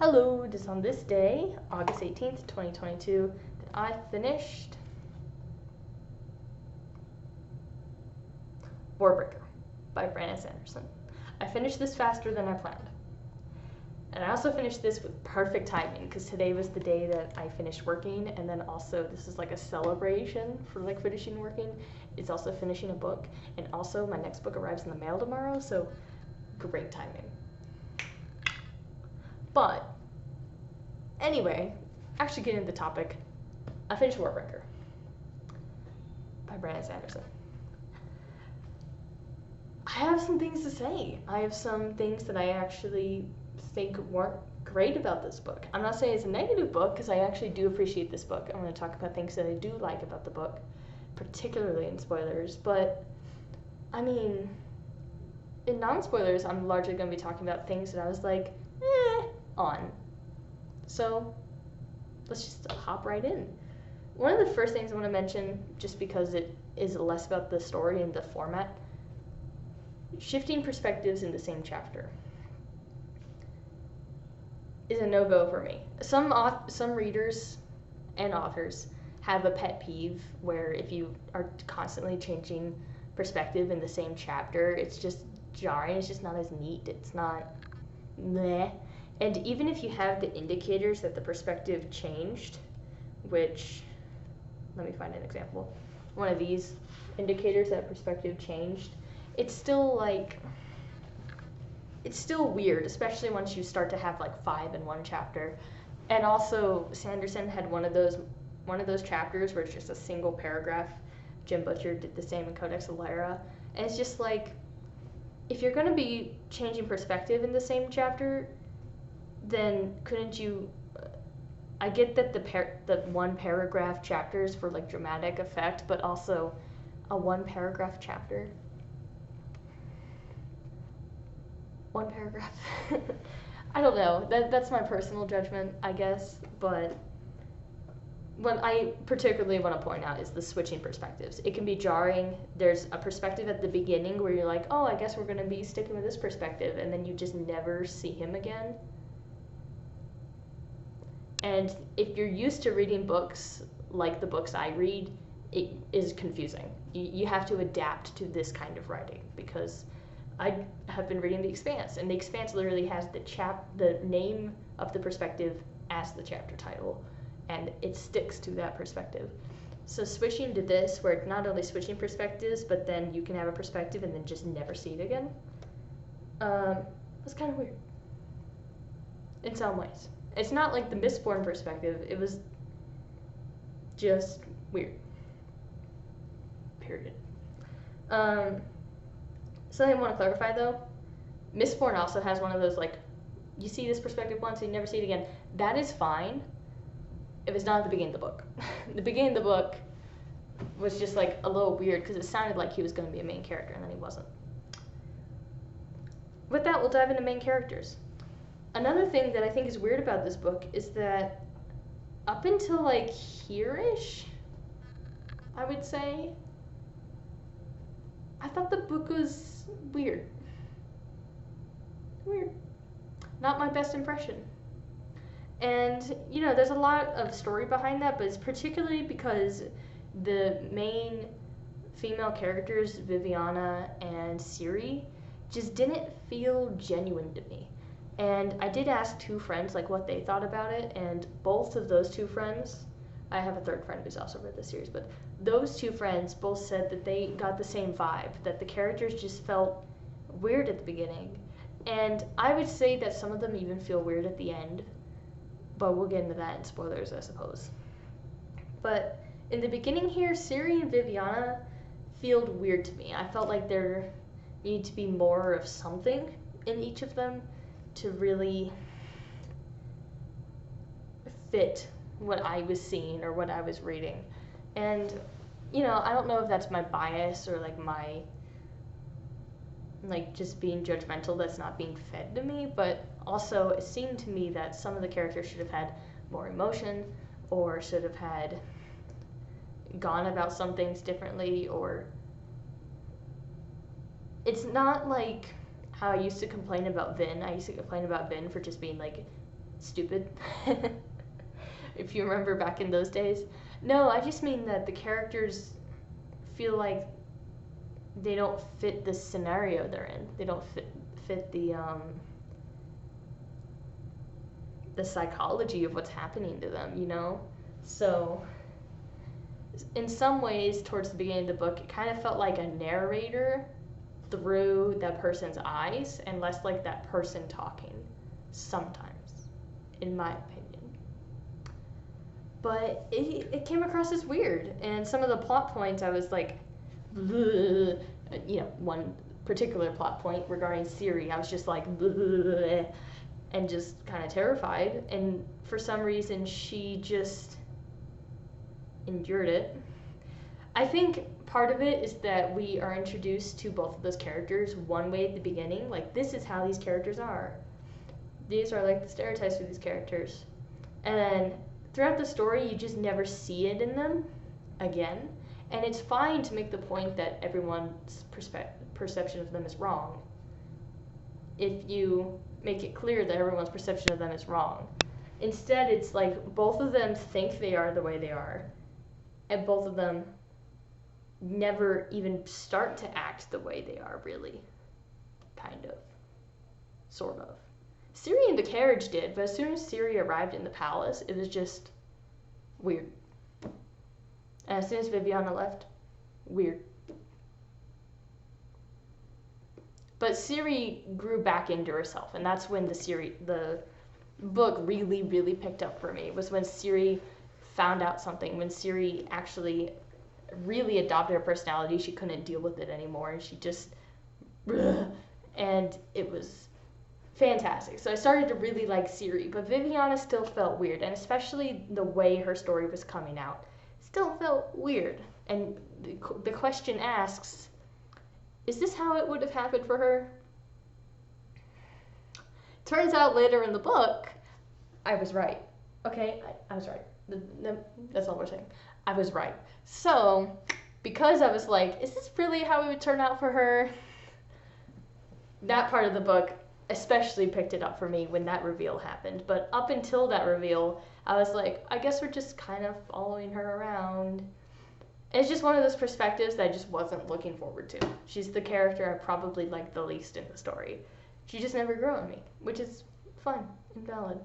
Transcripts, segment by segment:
Hello, it is on this day, August 18th, 2022, that I finished Warbreaker by Brandon Sanderson. I finished this faster than I planned. And I also finished this with perfect timing because today was the day that I finished working, and then also this is like a celebration for like finishing working. It's also finishing a book, and also my next book arrives in the mail tomorrow, so great timing. But anyway, actually getting into the topic, I finished Warbreaker by Brandon Sanderson. I have some things to say. I have some things that I actually think weren't great about this book. I'm not saying it's a negative book because I actually do appreciate this book. I'm going to talk about things that I do like about the book, particularly in spoilers. But, I mean, in non-spoilers, I'm largely going to be talking about things that I was like, on. So, let's just hop right in. One of the first things I want to mention, just because it is less about the story and the format, shifting perspectives in the same chapter is a no-go for me. Some readers and authors have a pet peeve where if you are constantly changing perspective in the same chapter, it's just jarring, it's just not as neat, it's not meh. And even if you have the indicators that the perspective changed, which, let me find an example. One of these indicators that perspective changed, it's still weird, especially once you start to have like 5 in one chapter. And also, Sanderson had one of those chapters where it's just a single paragraph. Jim Butcher did the same in Codex Alera. And it's just like, if you're going to be changing perspective in the same chapter, then couldn't you, I get that the one paragraph chapters for like dramatic effect, but also a one paragraph chapter. One paragraph. I don't know. That's my personal judgment, I guess. But what I particularly want to point out is the switching perspectives. It can be jarring. There's a perspective at the beginning where you're like, oh, I guess we're going to be sticking with this perspective, and then you just never see him again. And if you're used to reading books like the books I read, it is confusing. You have to adapt to this kind of writing because I have been reading The Expanse, and The Expanse literally has the name of the perspective as the chapter title, and it sticks to that perspective. So switching to this, where it's not only switching perspectives, but then you can have a perspective and then just never see it again, was kind of weird in some ways. It's not like the Mistborn perspective, it was just weird. Period. Something I want to clarify though, Mistborn also has one of those like, you see this perspective once and you never see it again. That is fine if it's not at the beginning of the book. The beginning of the book was just like a little weird because it sounded like he was going to be a main character and then he wasn't. With that, we'll dive into main characters. Another thing that I think is weird about this book is that up until like here-ish, I would say, I thought the book was weird. Weird. Not my best impression. And, you know, there's a lot of story behind that, but it's particularly because the main female characters, Viviana and Ciri, just didn't feel genuine to me. And I did ask 2 friends like what they thought about it, and both of those 2 friends, I have a third friend who's also read the series, but those 2 friends both said that they got the same vibe, that the characters just felt weird at the beginning. And I would say that some of them even feel weird at the end, but we'll get into that in spoilers, I suppose. But in the beginning here, Ciri and Viviana feel weird to me. I felt like there needed to be more of something in each of them to really fit what I was seeing or what I was reading. And, you know, I don't know if that's my bias or like my, like just being judgmental that's not being fed to me, but also it seemed to me that some of the characters should have had more emotion or should have had gone about some things differently, or it's not like how I used to complain about Vin. I used to complain about Vin for just being like stupid. If you remember back in those days. No, I just mean that the characters feel like they don't fit the scenario they're in. They don't fit the psychology of what's happening to them, you know? So in some ways towards the beginning of the book, it kind of felt like a narrator through that person's eyes and less like that person talking sometimes, in my opinion. But it came across as weird, and some of the plot points I was like, bleh. You know, one particular plot point regarding Siri, I was just like, bleh, and just kind of terrified, and for some reason she just endured it. I think part of it is that we are introduced to both of those characters one way at the beginning, like this is how these characters are. These are like the stereotypes for these characters. And then throughout the story, you just never see it in them again. And it's fine to make the point that everyone's perception of them is wrong if you make it clear that everyone's perception of them is wrong. Instead, it's like both of them think they are the way they are, and both of them never even start to act the way they are, really. Kind of. Sort of. Ciri in the carriage did, but as soon as Ciri arrived in the palace, it was just weird. And as soon as Viviana left, weird. But Ciri grew back into herself, and that's when the book really, really picked up for me, was when Ciri found out something, when Ciri actually really adopted her personality. She couldn't deal with it anymore, and she just, and it was fantastic. So I started to really like Ciri, but Viviana still felt weird, and especially the way her story was coming out still felt weird. And the question asks, is this how it would have happened for her? Turns out later in the book, I was right. Okay, I was right. That's all we're saying. I was right. So, because I was like, is this really how it would turn out for her? That part of the book especially picked it up for me when that reveal happened. But up until that reveal, I was like, I guess we're just kind of following her around. It's just one of those perspectives that I just wasn't looking forward to. She's the character I probably liked the least in the story. She just never grew on me, which is fun and valid.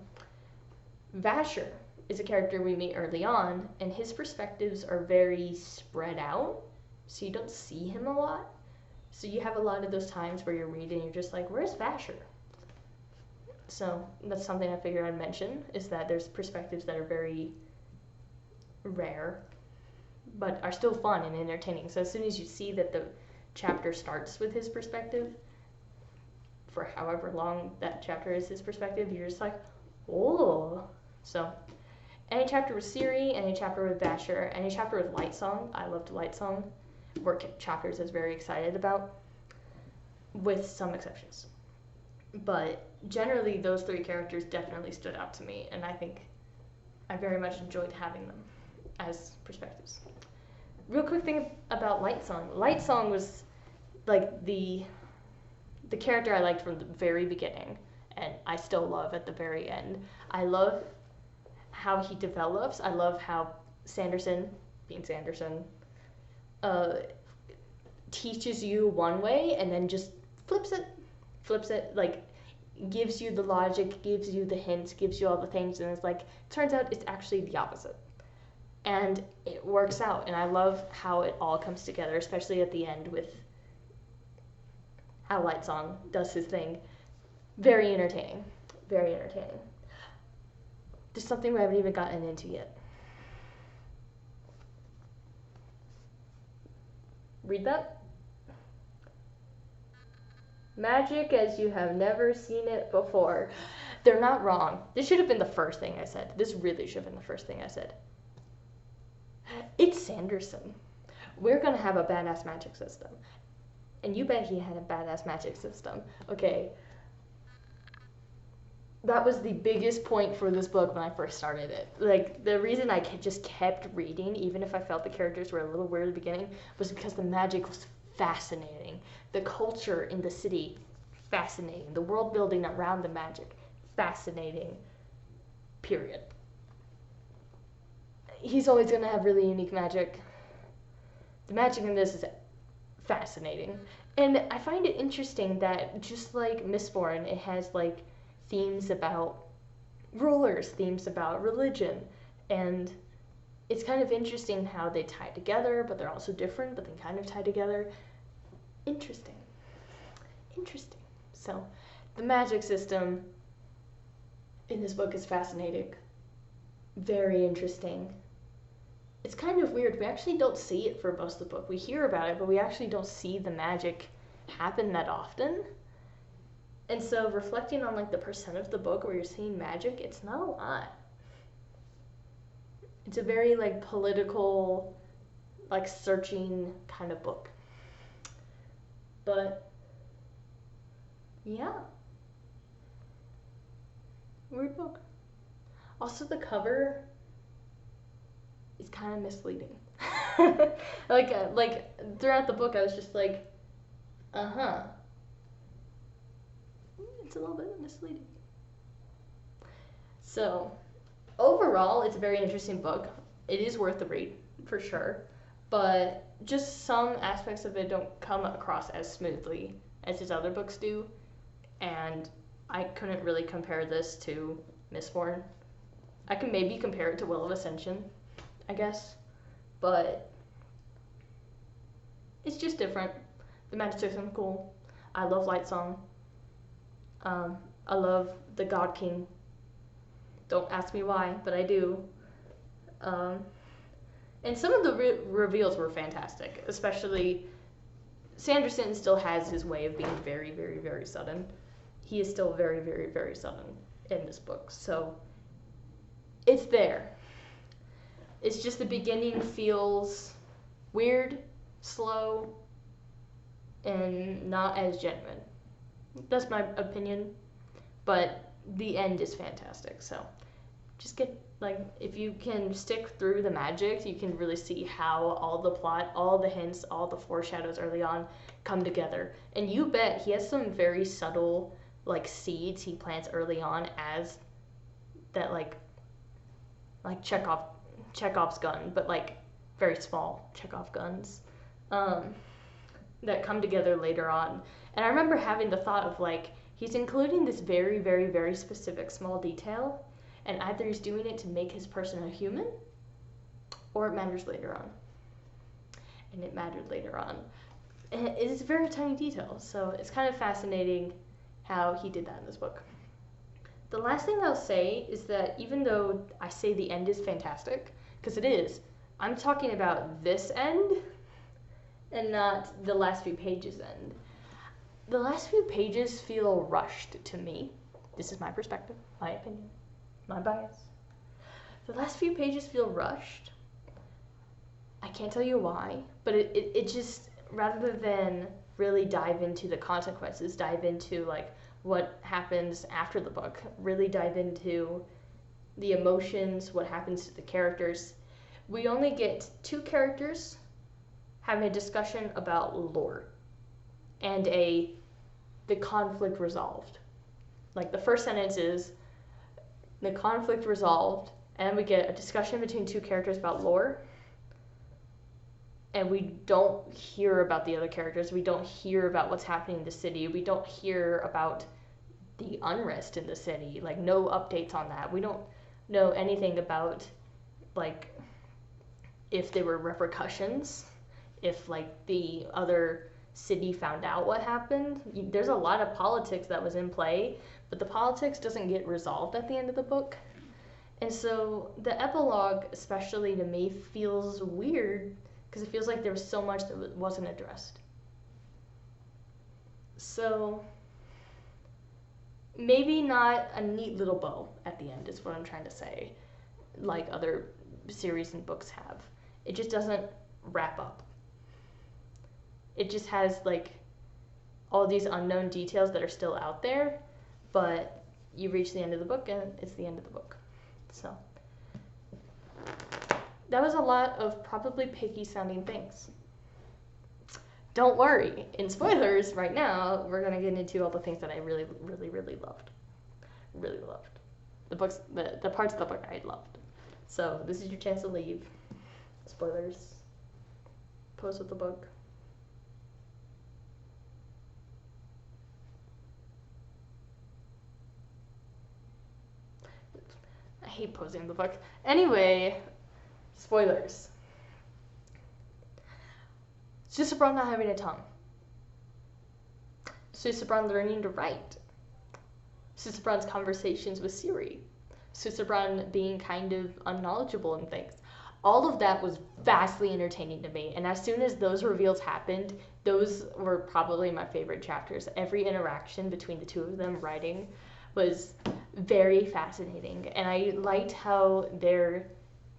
Vasher is a character we meet early on, and his perspectives are very spread out, so you don't see him a lot. So you have a lot of those times where you're reading and you're just like, where's Vasher? So that's something I figured I'd mention, is that there's perspectives that are very rare, but are still fun and entertaining. So as soon as you see that the chapter starts with his perspective, for however long that chapter is his perspective, you're just like, oh. So any chapter with Ciri, any chapter with Vasher, any chapter with Lightsong, I loved Lightsong, were chapters I was very excited about, with some exceptions. But generally, those three characters definitely stood out to me, and I think I very much enjoyed having them as perspectives. Real quick thing about Lightsong. Lightsong was like the character I liked from the very beginning, and I still love at the very end. I love how he develops. I love how Sanderson, being Sanderson, teaches you one way and then just flips it, like gives you the logic, gives you the hints, gives you all the things, and it's like, turns out it's actually the opposite. And it works out, and I love how it all comes together, especially at the end with how Lightsong does his thing. Very entertaining. Very entertaining. There's something we haven't even gotten into yet. Read that. Magic as you have never seen it before. They're not wrong. This should have been the first thing I said. This really should have been the first thing I said. It's Sanderson. We're gonna have a badass magic system. And you bet he had a badass magic system. Okay. That was the biggest point for this book when I first started it. Like, the reason I just kept reading, even if I felt the characters were a little weird at the beginning, was because the magic was fascinating. The culture in the city, fascinating. The world building around the magic, fascinating. period. He's always going to have really unique magic. The magic in this is fascinating. And I find it interesting that just like Mistborn, it has like themes about rulers, themes about religion, and it's kind of interesting how they tie together, but they're also different, but they kind of tie together. Interesting. Interesting. So, the magic system in this book is fascinating. Very interesting. It's kind of weird. We actually don't see it for most of the book. We hear about it, but we actually don't see the magic happen that often. And so reflecting on like the percent of the book where you're seeing magic, it's not a lot. It's a very like political, like searching kind of book. But yeah. Weird book. Also the cover is kind of misleading. like throughout the book I was just like, it's a little bit misleading. So, overall, it's a very interesting book. It is worth the read, for sure. But just some aspects of it don't come across as smoothly as his other books do. And I couldn't really compare this to Mistborn. I can maybe compare it to Will of Ascension, I guess. But it's just different. The magic system's cool. I love Light Song. I love the God King. Don't ask me why, but I do. And some of the reveals were fantastic, especially Sanderson still has his way of being very, very, very sudden. He is still very, very, very sudden in this book. So it's there. It's just the beginning feels weird, slow, and not as genuine. That's my opinion, but the end is fantastic. So just get, like, if you can stick through the magic, you can really see how all the plot, all the hints, all the foreshadows early on come together. And you bet he has some very subtle, like, seeds he plants early on as that, like Chekhov's gun, but like very small Chekhov guns that come together later on. And I remember having the thought of, like, he's including this very, very, very specific small detail, and either he's doing it to make his person a human, or it matters later on. And it mattered later on. And it is a very tiny detail, so it's kind of fascinating how he did that in this book. The last thing I'll say is that even though I say the end is fantastic, because it is, I'm talking about this end and not the last few pages end. The last few pages feel rushed to me. This is my perspective, my opinion, my bias. The last few pages feel rushed. I can't tell you why, but it just, rather than really dive into the consequences, dive into, like, what happens after the book, really dive into the emotions, what happens to the characters. We only get two characters having a discussion about lore and the conflict resolved. Like, the first sentence is the conflict resolved, and we get a discussion between two characters about lore, and we don't hear about the other characters. We don't hear about what's happening in the city. We don't hear about the unrest in the city. Like, no updates on that. We don't know anything about, like, if there were repercussions, if, like, the other city found out what happened. There's a lot of politics that was in play, but the politics doesn't get resolved at the end of the book. And so the epilogue, especially to me, feels weird because it feels like there was so much that wasn't addressed. So maybe not a neat little bow at the end is what I'm trying to say, like other series and books have. It just doesn't wrap up. It just has, like, all these unknown details that are still out there, but you reach the end of the book and it's the end of the book. So that was a lot of probably picky sounding things. Don't worry, in spoilers right now, we're going to get into all the things that I really, really, really loved. Really loved. The parts of the book I loved. So this is your chance to leave. Spoilers. Pose with the book. I hate posing the book. Anyway, spoilers. Susebron not having a tongue. Susebron learning to write. Susebron's conversations with Siri. Susebron being kind of unknowledgeable in things. All of that was vastly entertaining to me, and as soon as those reveals happened, those were probably my favorite chapters. Every interaction between the two of them writing was very fascinating, and I liked how their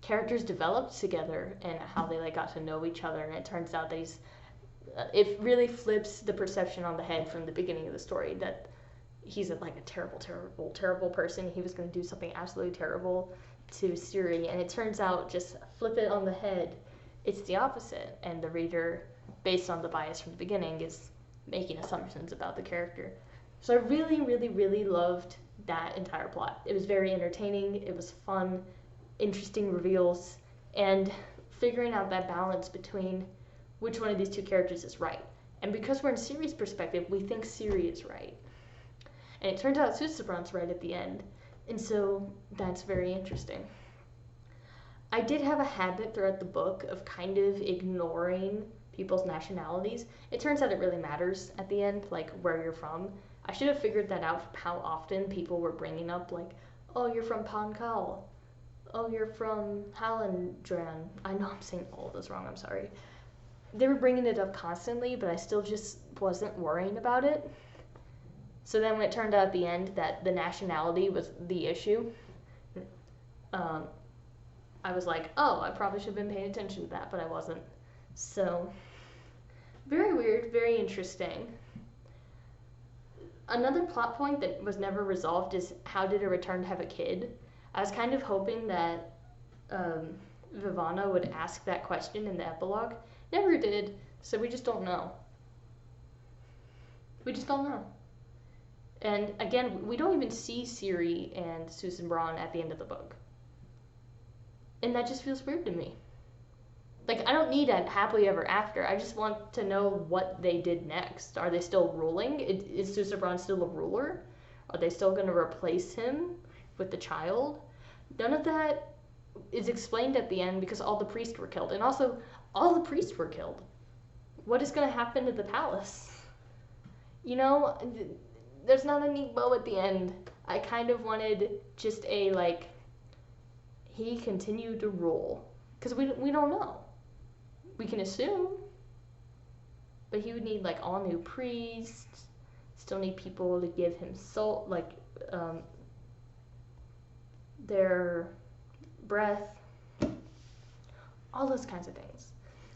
characters developed together and how they like got to know each other. And it turns out that it really flips the perception on the head from the beginning of the story that he's like a terrible person. He was going to do something absolutely terrible to Siri, and it turns out, just flip it on the head, it's the opposite, and the reader, based on the bias from the beginning, is making assumptions about the character. So I really loved that entire plot. It was very entertaining, it was fun, interesting reveals, and figuring out that balance between which one of these two characters is right. And because we're in Siri's perspective, we think Siri is right. And it turns out Susebron's right at the end. And so that's very interesting. I did have a habit throughout the book of kind of ignoring people's nationalities. It turns out it really matters at the end, like where you're from. I should have figured that out from how often people were bringing up, like, oh, you're from Pankal. Oh, you're from Hallandran. I know I'm saying all of this wrong, I'm sorry. They were bringing it up constantly, but I still just wasn't worrying about it. So then when it turned out at the end that the nationality was the issue, I was like, oh, I probably should have been paying attention to that, but I wasn't. So, very weird, very interesting. Another plot point that was never resolved is how did it return to have a kid? I was kind of hoping that Vivanna would ask that question in the epilogue. Never did, so we just don't know. We just don't know. And again, we don't even see Siri and Susebron at the end of the book. And that just feels weird to me. Like, I don't need a happily ever after. I just want to know what they did next. Are they still ruling? Is Susebron still a ruler? Are they still going to replace him with the child? None of that is explained at the end because all the priests were killed. And also, all the priests were killed. What is going to happen to the palace? You know, there's not a neat bow at the end. I kind of wanted just a, like, he continued to rule. Because we don't know. We can assume. But he would need, like, all new priests. Still need people to give him soul, like, their breath. All those kinds of things.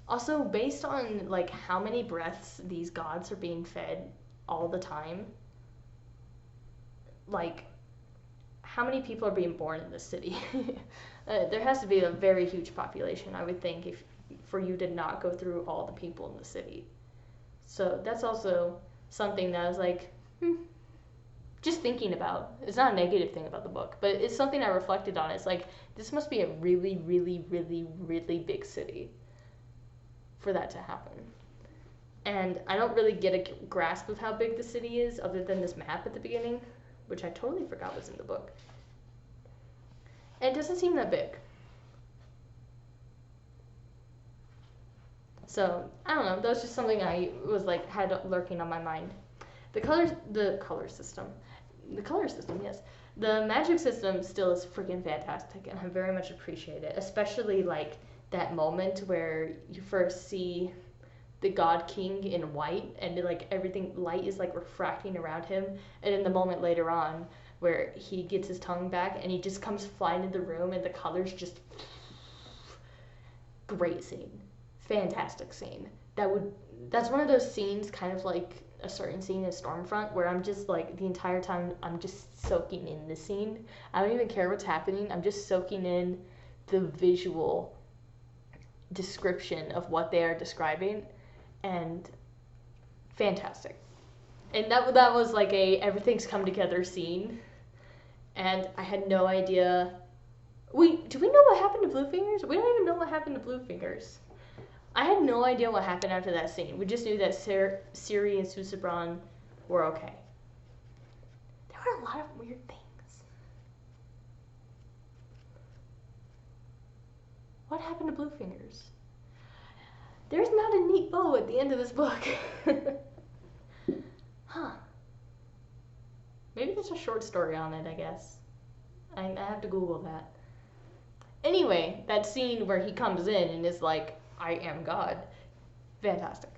Also, based on, like, how many breaths these gods are being fed all the time, like, how many people are being born in this city? There has to be a very huge population, I would think, for you to not go through all the people in the city. So that's also something that I was like, just thinking about. It's not a negative thing about the book, but it's something I reflected on. It's like, this must be a really big city for that to happen. And I don't really get a grasp of how big the city is other than this map at the beginning, which I totally forgot was in the book. And it doesn't seem that big. So, I don't know, that was just something I was like, had lurking on my mind. The color system, yes. The magic system still is freaking fantastic, and I very much appreciate it, especially like that moment where you first see the God King in white, and like everything, light is like refracting around him, and then the moment later on where he gets his tongue back and he just comes flying into the room and the colors just, great scene, fantastic scene. That's one of those scenes, kind of like a certain scene in Stormfront, where I'm just like, the entire time I'm just soaking in the scene. I don't even care what's happening, I'm just soaking in the visual description of what they are describing, and fantastic. And that was like a everything's come together scene, and I had no idea. Do we know what happened to Blue Fingers? We don't even know what happened to Blue Fingers. I had no idea what happened after that scene. We just knew that Siri and Susubran were okay. There were a lot of weird things. What happened to Blue Fingers? There's not a neat bow at the end of this book. Huh. Maybe there's a short story on it, I guess. I have to Google that. Anyway, that scene where he comes in and is like, I am God. Fantastic.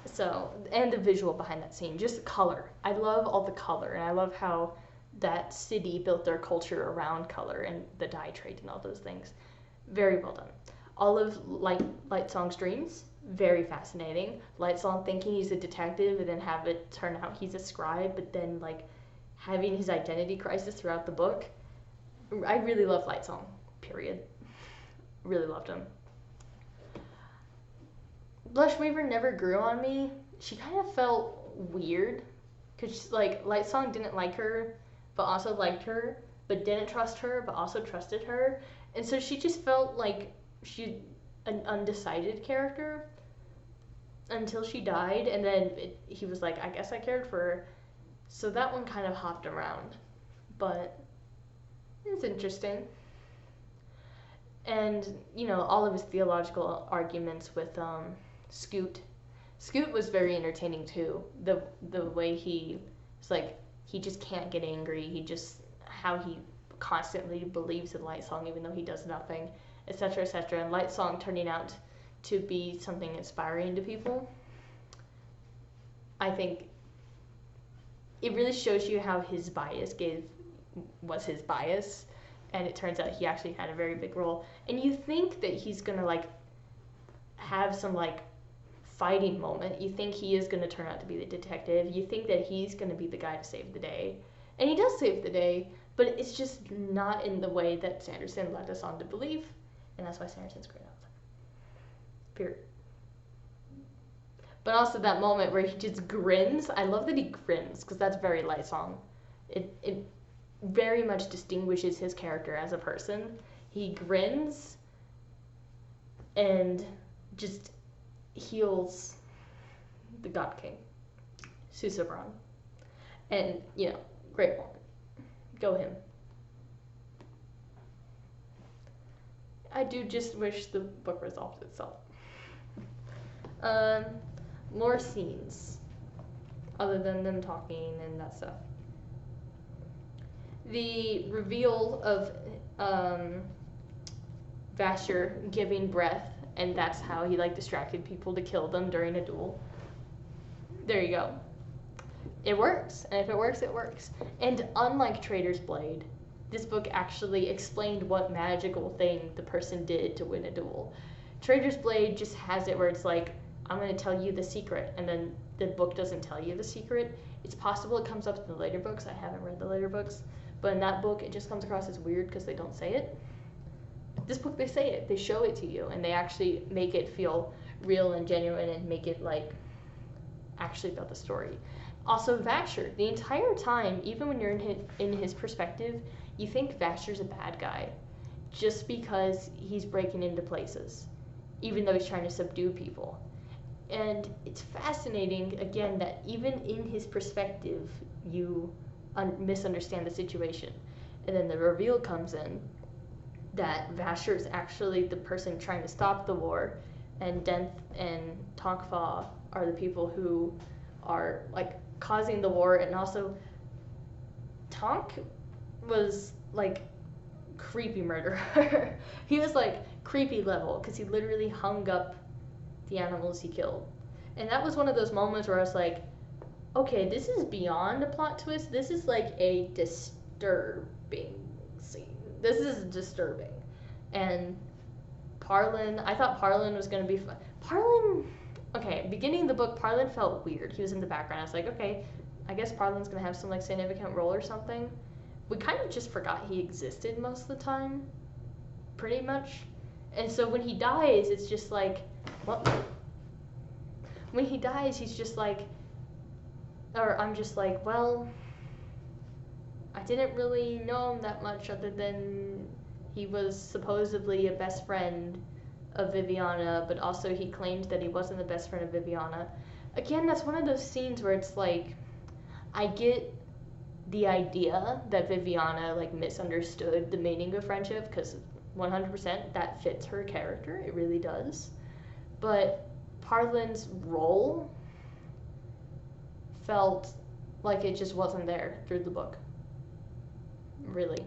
So, and the visual behind that scene, just color. I love all the color, and I love how that city built their culture around color and the dye trade and all those things. Very well done. All of Lightsong's dreams, very fascinating. Lightsong thinking he's a detective and then have it turn out he's a scribe, but then like having his identity crisis throughout the book. I really love Lightsong, period. Really loved him. Blushweaver never grew on me. She kind of felt weird because like Lightsong didn't like her, but also liked her, but didn't trust her, but also trusted her, and so she just felt like she an undecided character until she died, and then he was like, I guess I cared for her, so that one kind of hopped around, but it's interesting. And you know, all of his theological arguments with Scoot was very entertaining too. The way he was like, he just can't get angry. He just, how he constantly believes in Lightsong even though he does nothing, etc., etc. And Lightsong turning out to be something inspiring to people. I think it really shows you how his bias was his bias, and it turns out he actually had a very big role. And you think that he's gonna like have some like fighting moment. You think he is gonna turn out to be the detective. You think that he's gonna be the guy to save the day, and he does save the day. But it's just not in the way that Sanderson led us on to believe, and that's why Sanderson's great author. Period. But also that moment where he just grins. I love that he grins because that's very Lightsong. It very much distinguishes his character as a person. He grins and just heals the God King, Susubran. And, you know, great moment. Go him. I do just wish the book resolved itself. More scenes, other than them talking and that stuff. The reveal of Vasher giving breath, and that's how he like distracted people to kill them during a duel. There you go. It works, and if it works, it works. And unlike Traitor's Blade, this book actually explained what magical thing the person did to win a duel. Traitor's Blade just has it where it's like, I'm going to tell you the secret, and then the book doesn't tell you the secret. It's possible it comes up in the later books. I haven't read the later books. But in that book, it just comes across as weird because they don't say it. This book, they say it. They show it to you, and they actually make it feel real and genuine and make it, like, actually about the story. Also, Vasher, the entire time, even when you're in his perspective, you think Vasher's a bad guy just because he's breaking into places, even though he's trying to subdue people. And it's fascinating, again, that even in his perspective, you misunderstand the situation. And then the reveal comes in that Vasher is actually the person trying to stop the war, and Denth and Tonkfa are the people who are, like, causing the war. And also, Tonk was, like, creepy murderer. He was, like, creepy level, because he literally hung up the animals he killed. And that was one of those moments where I was like, okay, this is beyond a plot twist. This is like a disturbing scene. This is disturbing. And Parlin, I thought Parlin was going to be fun. Parlin, okay, beginning of the book, Parlin felt weird. He was in the background. I was like, okay, I guess Parlin's going to have some like significant role or something. We kind of just forgot he existed most of the time, pretty much. And so when he dies, it's just like, what? When he dies, he's just like, or I'm just like, well, I didn't really know him that much other than he was supposedly a best friend of Viviana, but also he claimed that he wasn't the best friend of Viviana. Again, that's one of those scenes where it's like, I get the idea that Viviana like misunderstood the meaning of friendship, because 100% that fits her character, it really does. But Parlin's role felt like it just wasn't there through the book. Really.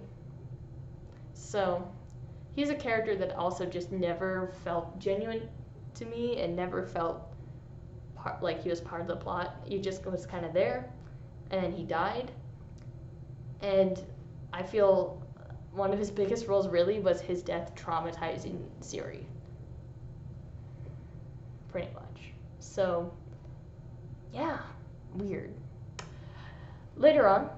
So, he's a character that also just never felt genuine to me and never felt like he was part of the plot. He just was kind of there, and then he died. And I feel one of his biggest roles really was his death traumatizing Ciri. Pretty much. So, yeah, weird. Later on,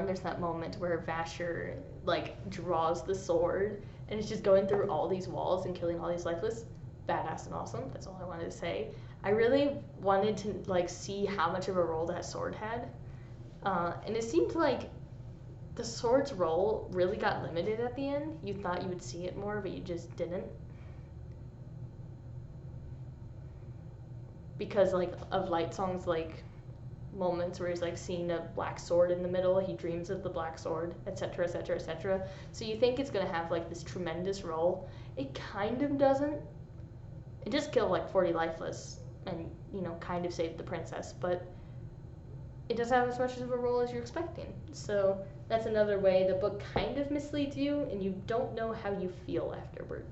there's that moment where Vasher like draws the sword and it's just going through all these walls and killing all these lifeless. Badass and awesome. That's all I wanted to say. I really wanted to like see how much of a role that sword had, and it seemed like the sword's role really got limited at the end. You thought you would see it more, but you just didn't. Because like of Light Song's like moments where he's like seeing a black sword in the middle, he dreams of the black sword, etc., etc., etc. So you think it's gonna have like this tremendous role. It kind of doesn't. It just killed like 40 lifeless and, you know, kind of saved the princess, but it doesn't have as much of a role as you're expecting. So that's another way the book kind of misleads you and you don't know how you feel afterward.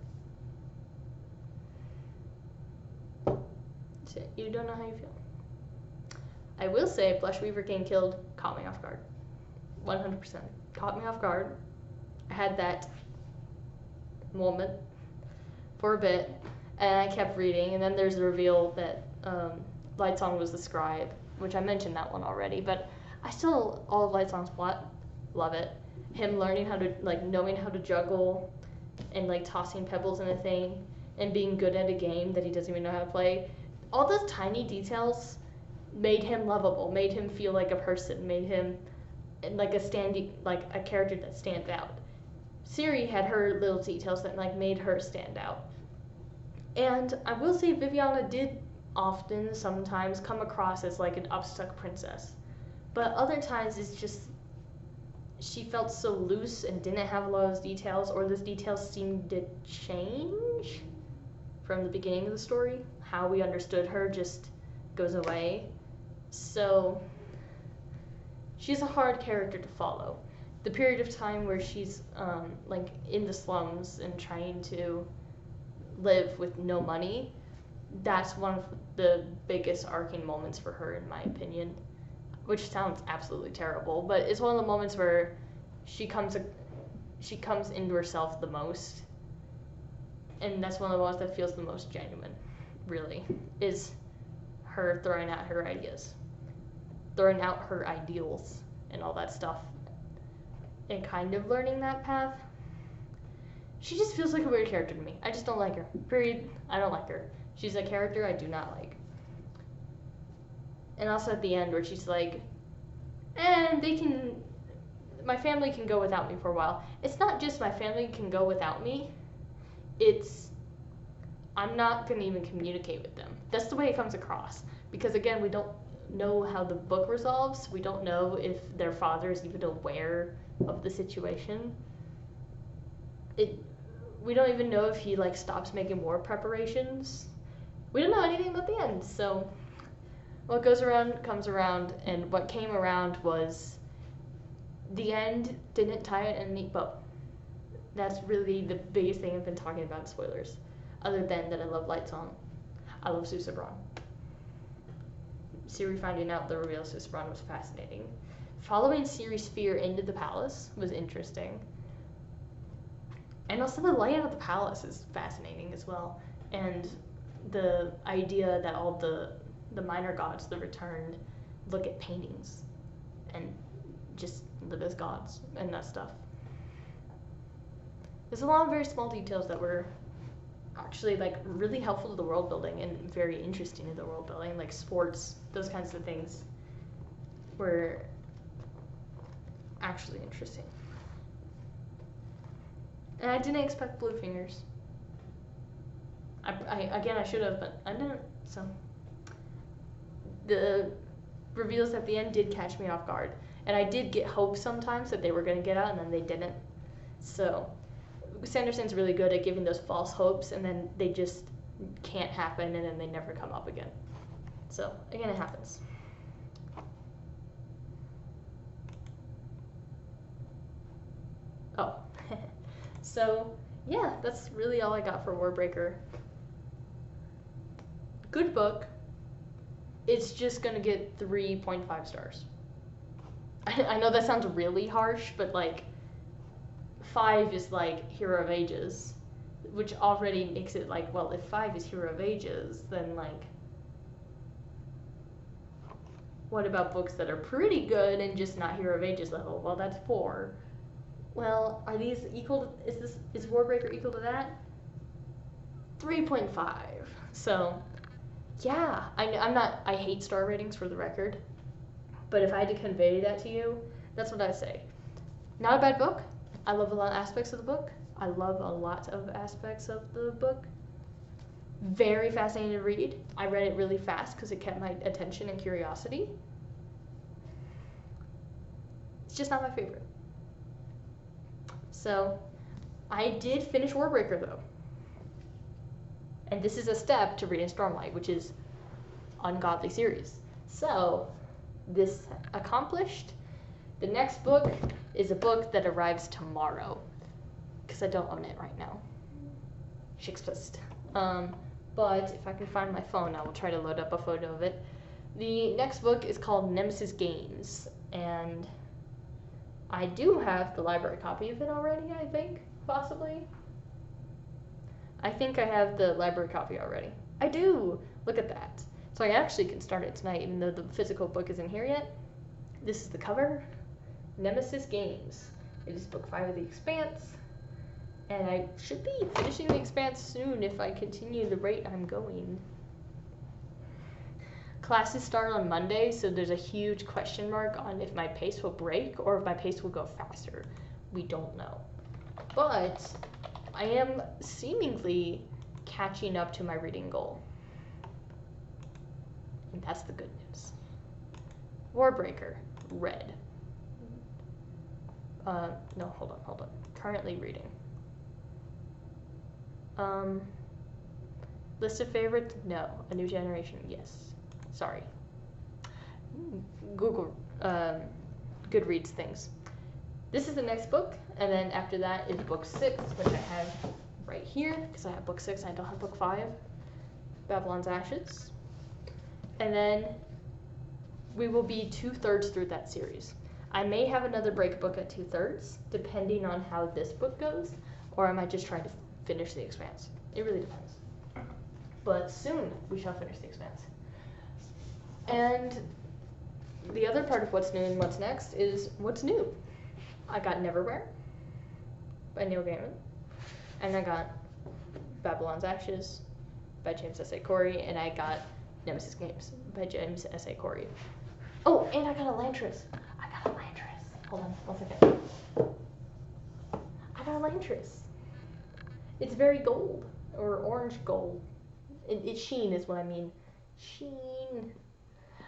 So you don't know how you feel. I will say Blushweaver getting killed caught me off guard. 100%. Caught me off guard. I had that moment for a bit, and I kept reading, and then there's the reveal that Lightsong was the scribe, which I mentioned that one already, but I still, all of Lightsong's plot, love it. Him learning how to, like, knowing how to juggle, and, like, tossing pebbles in a thing, and being good at a game that he doesn't even know how to play. All those tiny details made him lovable, made him feel like a person, made him like a character that stands out. Ciri had her little details that like made her stand out. And I will say Viviana did often sometimes come across as like an upstuck princess. But other times it's just she felt so loose and didn't have a lot of those details, or those details seemed to change from the beginning of the story. How we understood her just goes away. So she's a hard character to follow. The period of time where she's like in the slums and trying to live with no money, that's one of the biggest arcing moments for her, in my opinion, which sounds absolutely terrible, but it's one of the moments where she comes into herself the most, and that's one of the ones that feels the most genuine, really, is her throwing out her ideas, throwing out her ideals and all that stuff, and kind of learning that path. She just feels like a weird character to me. I just don't like her. Period. I don't like her. She's a character I do not like. And also at the end where she's like, my family can go without me for a while. It's not just my family can go without me. It's, I'm not going to even communicate with them. That's the way it comes across. Because again, we don't know how the book resolves. We don't know if their father is even aware of the situation. We don't even know if he like stops making war preparations. We don't know anything about the end. So what goes around comes around, and what came around was the end didn't tie it in a neat bow. That's really the biggest thing I've been talking about in spoilers. Other than that I love Lightsong. I love Susebron. Ciri finding out the reveal of Susebron was fascinating. Following Ciri's fear into the palace was interesting. And also the layout of the palace is fascinating as well. And the idea that all the minor gods, the returned, look at paintings and just live as gods and that stuff. There's a lot of very small details that were actually like really helpful to the world building and very interesting in the world building, like sports, those kinds of things were actually interesting. And I didn't expect blue fingers. I should have, but I didn't. So the reveals at the end did catch me off guard, and I did get hope sometimes that they were going to get out, and then they didn't. So Sanderson's really good at giving those false hopes, and then they just can't happen, and then they never come up again. So again, it happens. Oh, so yeah, that's really all I got for Warbreaker. Good book. It's just gonna get 3.5 stars. I know that sounds really harsh, but like 5 is like Hero of Ages, which already makes it like, well, if 5 is Hero of Ages, then like, what about books that are pretty good and just not Hero of Ages level? Well, that's 4. Well, are these equal to, is Warbreaker equal to that? 3.5. So yeah, I hate star ratings for the record, but if I had to convey that to you, that's what I'd say. Not a bad book. I love a lot of aspects of the book. Very fascinating to read. I read it really fast because it kept my attention and curiosity. It's just not my favorite. So, I did finish Warbreaker though. And this is a step to reading Stormlight, which is ungodly series. So, this accomplished. The next book is a book that arrives tomorrow, because I don't own it right now. Shikspist. But if I can find my phone, I will try to load up a photo of it. The next book is called Nemesis Games, and I do have the library copy of it already, I think, possibly. I think I have the library copy already. I do! Look at that. So I actually can start it tonight, even though the physical book isn't here yet. This is the cover. Nemesis Games. It is book 5 of The Expanse. And I should be finishing The Expanse soon if I continue the rate I'm going. Classes start on Monday, so there's a huge question mark on if my pace will break or if my pace will go faster. We don't know. But I am seemingly catching up to my reading goal. And that's the good news. Warbreaker, read. No, hold on. Currently reading. List of favorites? No. A New Generation? Yes. Sorry. Google, Goodreads things. This is the next book, and then after that is book 6, which I have right here, because I have book 6 and I don't have book 5, Babylon's Ashes. And then we will be 2/3 through that series. I may have another break book at 2/3, depending on how this book goes, or I might just try to finish The Expanse. It really depends. But soon we shall finish The Expanse. And the other part of what's new and what's next is what's new. I got Neverwhere by Neil Gaiman, and I got Babylon's Ashes by James S.A. Corey, and I got Nemesis Games by James S.A. Corey. Oh, and I got Elantris. Hold on, 1 second. I got Elantris. It's very gold, or orange gold. It's sheen is what I mean. Sheen.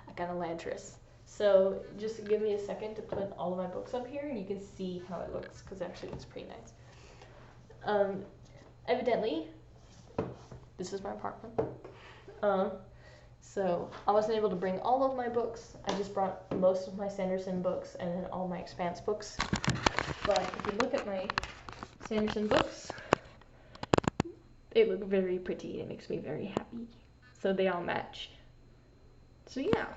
I got Elantris. So just give me a second to put all of my books up here, and you can see how it looks, because actually it's pretty nice. Evidently, this is my apartment. So I wasn't able to bring all of my books. I just brought most of my Sanderson books and then all my Expanse books. But if you look at my Sanderson books, they look very pretty. It makes me very happy. So they all match. So yeah.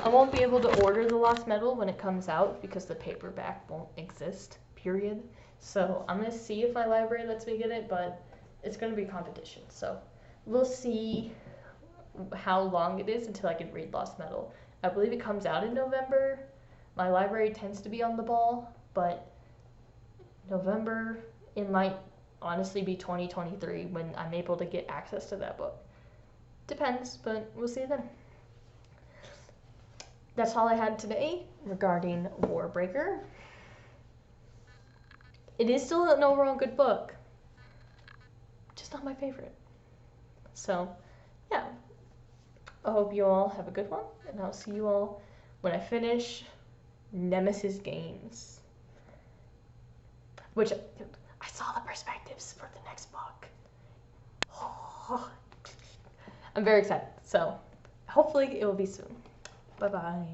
I won't be able to order The Lost Metal when it comes out because the paperback won't exist, period. So I'm going to see if my library lets me get it, but it's going to be competition. So we'll see how long it is until I can read Lost Metal. I believe it comes out in November. My library tends to be on the ball, but November, it might honestly be 2023 when I'm able to get access to that book. Depends, but we'll see then. that's all I had today regarding Warbreaker. It is still an overall good book, just not my favorite. So, yeah. I hope you all have a good one, and I'll see you all when I finish Nemesis Games. Which, I saw the perspectives for the next book. Oh, I'm very excited, so hopefully it will be soon. Bye-bye.